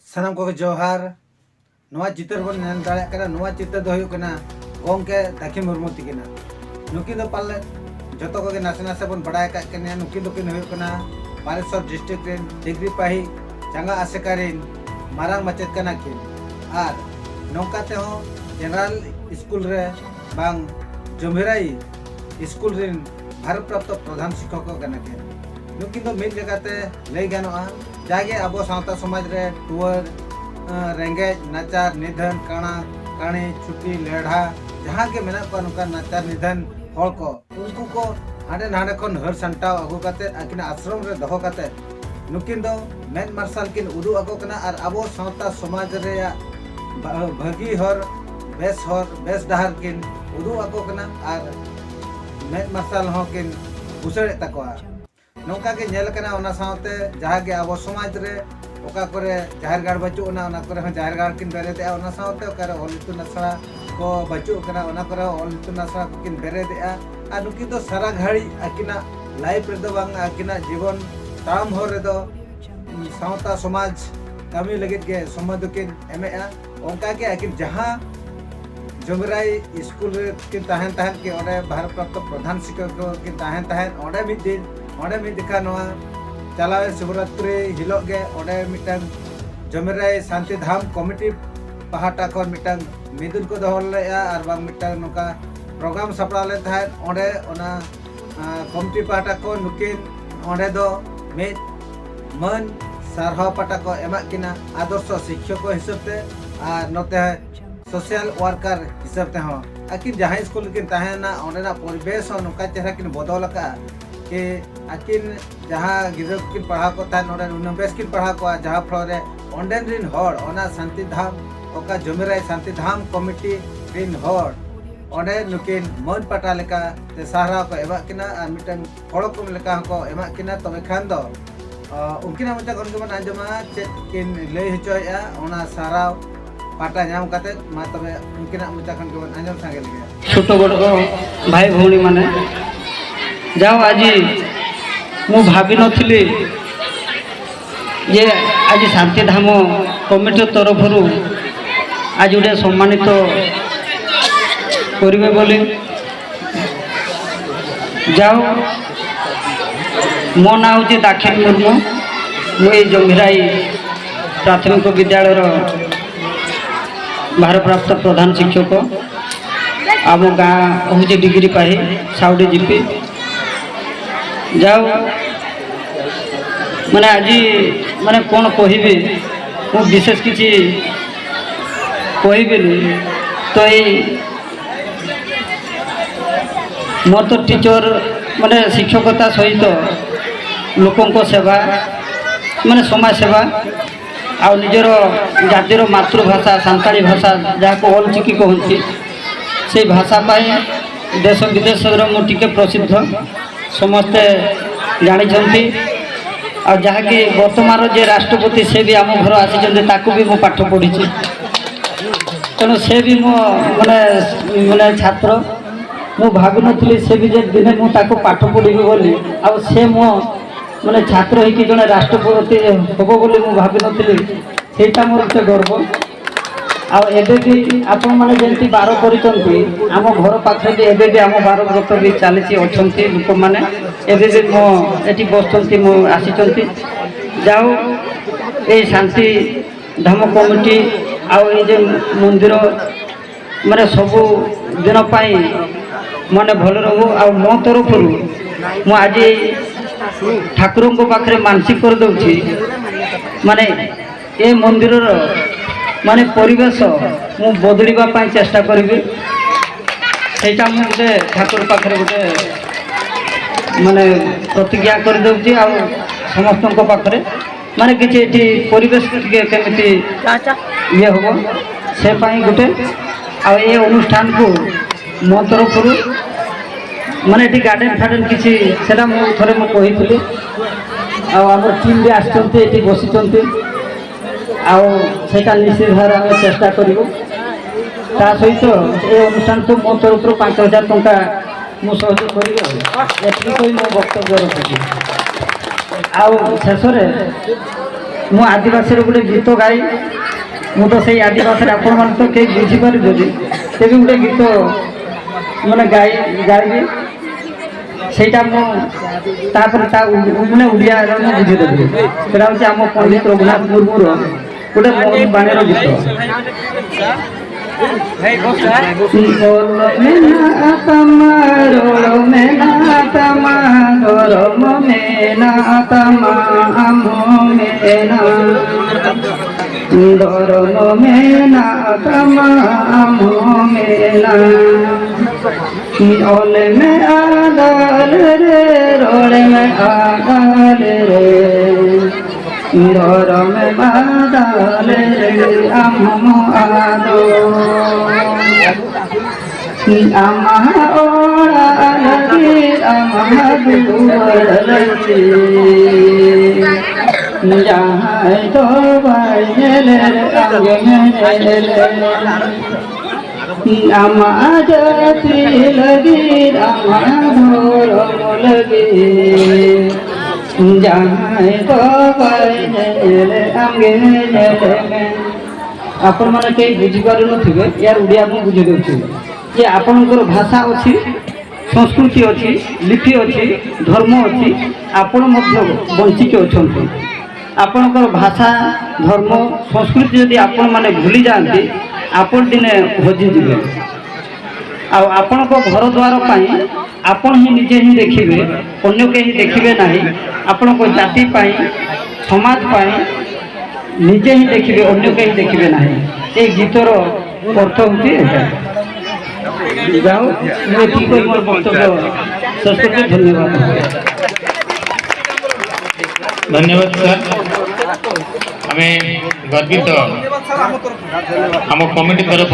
सानाम को जोहार नवा चित्र बन नेल दाड़े कना नवा चित्र दो हुयुक कना गोंके दाखी मुर्मू तिकिना नुकी दो पाले जतो को नासे नासे बन बड़ाय का कने नुकी दो किन हुयुक कना बालेश्वर डिस्ट्रिक्ट रेन डिग्री पाही चांगा आसेकारिन मारांग मचेत कना किन आर नौका ते हो जनरल स्कूल रे बांग जमहिराई स्कूल रेन भारत प्राप्त प्रधान शिक्षक कना के नुकी दो मिल जगहते लई गानोआ जागे अब सावता समाज रे टुअर रेंगे नाचार निधन काना काणी छुट्टी लेढ़ा जहाँ के मेना को नुका नाचार निधन हल को उनको को हाडे नाडे खन हर संटाव अगु काते आकिन आश्रम रे दहो काते नुकिन दो मेन मार्शल किन उदु अगो कना और अब सावता समाज रे भागी हर बेस डहार किन उदु अगो कना और मेन मार्शल हो किन बुसड़े तकोआ नौका के नेल कना ओना सावते जहाँ के अब समाज रे ओका करे जाहिर गाड़ बचु ओना करे जाहिर गाड़ किन बेरे दे ओना सावते ओकारे ओलितु नसड़ा को बचु कना ओना करे ओलितु नसड़ा किन बेरे दे आ नुकी तो सारा घड़ी आकिना लाइफ रे दो बांग आकिना जीवन ताम हो रे दो सावता समाज कमी लगित के समाज किन एमे आ ओंका के आकिन जहाँ जमहिराई स्कूल रे किन ताहन के ओडे भारत प्राप्त प्रधान शिक्षक किन ताहन ओडे मिद दिन ओडे मिद दिखा नोआ चलावे शिवरात्रि हिलोग गे ओडे मिटन जमहिराई शांति धाम कमिटी पहाटा खन मिटन मिदुन को दोहलेया और बांग मिटन नोका प्रोग्राम सपड़ा ले थान ओडे ओना कमिटी पहाटा को नुकिन ओडे दो मिद मन सारहा पाटा को एमा किना आदर्श शिक्षक हिसाब ते और नोते सोशल वर्कर हिसाब ते हो आकिन जहां स्कूल किन ताहेना ओडेना परिवेश नोका चेहरा किन बदल का कि आकिन जहाँ गिद्रा किन पढ़ा को था नोडे उनबेस किन पढ़ा को जहाँ फ्लोरे ओंडेन रिन हर ओना शांति धाम ओका जमहिराई शांति धाम कमिटी रिन हर ओंडे नुकिन मन पाटा लेका ते सहारा को एमा किना और मिटन हड़कम लेका को एमा किना तबे खान दो उनकिना मचा कोन के मन आंजमा चेक किन लई हचोया ओना सहारा पाटा नाम काते मा तबे उनकिना मचा कोन के मन आंजम सांगे लगे छोटो बड़ भाई भौणी माने जाओ आज मु भावी नथिली जे आज शांति धाम कमिटी तरफ आज गोटे सम्मानित करेंगे बोली जाओ मो ना हूँ दाखिल मुर्मू मुझे जमहिराई प्राथमिक विद्यालय भारत प्राप्त प्रधान शिक्षक आम गाँ हूँ डिग्री पाही साउडी जीपी जाओ माने आज माने कौन कहबी मु विशेष किसी कहबी तो ये मोर तो टीचर माने शिक्षकता सहित लोकों सेवा माने समाज सेवा आ निजर जातिर मातृभाषा सांताली भाषा जहाँ को ऑल चिकी कहती से भाषा पाई देश विदेश मुझे प्रसिद्ध समस्ते जानी आ जहाँकि वर्तमान जे राष्ट्रपति से भी आम घर आसी भी मो पाठ पढ़ी तेणु से भी मो माने माने छात्र मु भावी नी से भी दिने मुझे पाठ पढ़ी बोली आ से मो माने छात्र होगी जड़े राष्ट्रपति हम बोली मु भावी नी सेटा मोर गोटे गर्व आबे आपण मैंने जमी बार कर आम घर पाखे भी एबे भी आम बार व्रत भी चली अच्छा लोक मैंने एबे भी मो ये बसती मो आसी जाओ ये शांति धाम कमिटी आउ ये मंदिर माने सबू दिन माने भल रहू आ मो तरफ मु आज ठाकुर पाखे मानसिक कर दूची माने ये मंदिर माने परिवेश मु बदलवा चेष्टा करी सेटा मुझे ठाकुर पाखे गोटे माने प्रतिज्ञा कर दूची आ समस्त पाखे माने किसी परिवेश केमी ये हम से गोटे आ ये अनुष्ठान को मो तरफ माने गार्डन फार्डन किसी से मुझे मुझे कही आम टीम भी आसती बसी आउ निश्चित भाव आम चेष्टा करूँ ତା ସହିତ ଏ ଅନୁଷ୍ଠାନକୁ ମୋ ତରଫରୁ 5,000 ଟଙ୍କା ମୁଁ ସହଯୋଗ କରିବି। ଏତିକି କହି ମୋ ବକ୍ତବ୍ୟ ରଖୁଛି। ଆଉ ଶେଷରେ ମୁଁ ଆଦିବାସୀର ଗୋଟେ ଗୀତ ଗାଇ, ମୁଁ ତ ସେଇ ଆଦିବାସୀରେ ଆପଣମାନେ ତ କେହି ବୁଝିପାରିବେନି, ତେବେ ଗୋଟେ ଗୀତ ମାନେ ଗାଇବି, ସେଇଟା ମୁଁ ତାପରେ ତା ମାନେ ଓଡ଼ିଆରେ ମୁଁ ବୁଝିଦେବି। ସେଟା ହେଉଛି ଆମ ପଣ୍ଡିତ ରଘୁନାଥ ମୁର୍ମୁର ଗୋଟେ ମୋହନ ବାଣୀର ଗୀତ। ओले में आगल रे रोले में आगल रे डोर में बादल रे अम्मो आदो अम्मा ओड़ा लगी अम्मा दूर लगी जहाँ तो भाई ले आगे में अम्मा जाती लगी अम्मा धोर लगी जहाँ तो आगे आपण मैंने कहीं बुझीपार थे यार ओडिया को बुझे दूसरी ये आपणकर भाषा अच्छी संस्कृति अच्छी लिपि अच्छी धर्म अच्छी आपण बंचिक अच्छा आपणकर भाषा धर्म संस्कृति जदि आपण मैंने भूली जाती आपण दिने हजिजे आपण घर द्वार आपण ही निजे ही देखिए अन्य कहीं देखिए ना आपण जाति समाज निजे ही देखिए अन्य कहीं देखिए ना ये गीतर अर्थ होती जाओ मुझे मोर वक्तव्य शेष करके धन्यवाद। धन्यवाद सर। आम गर्वित आम कमिटी तरफ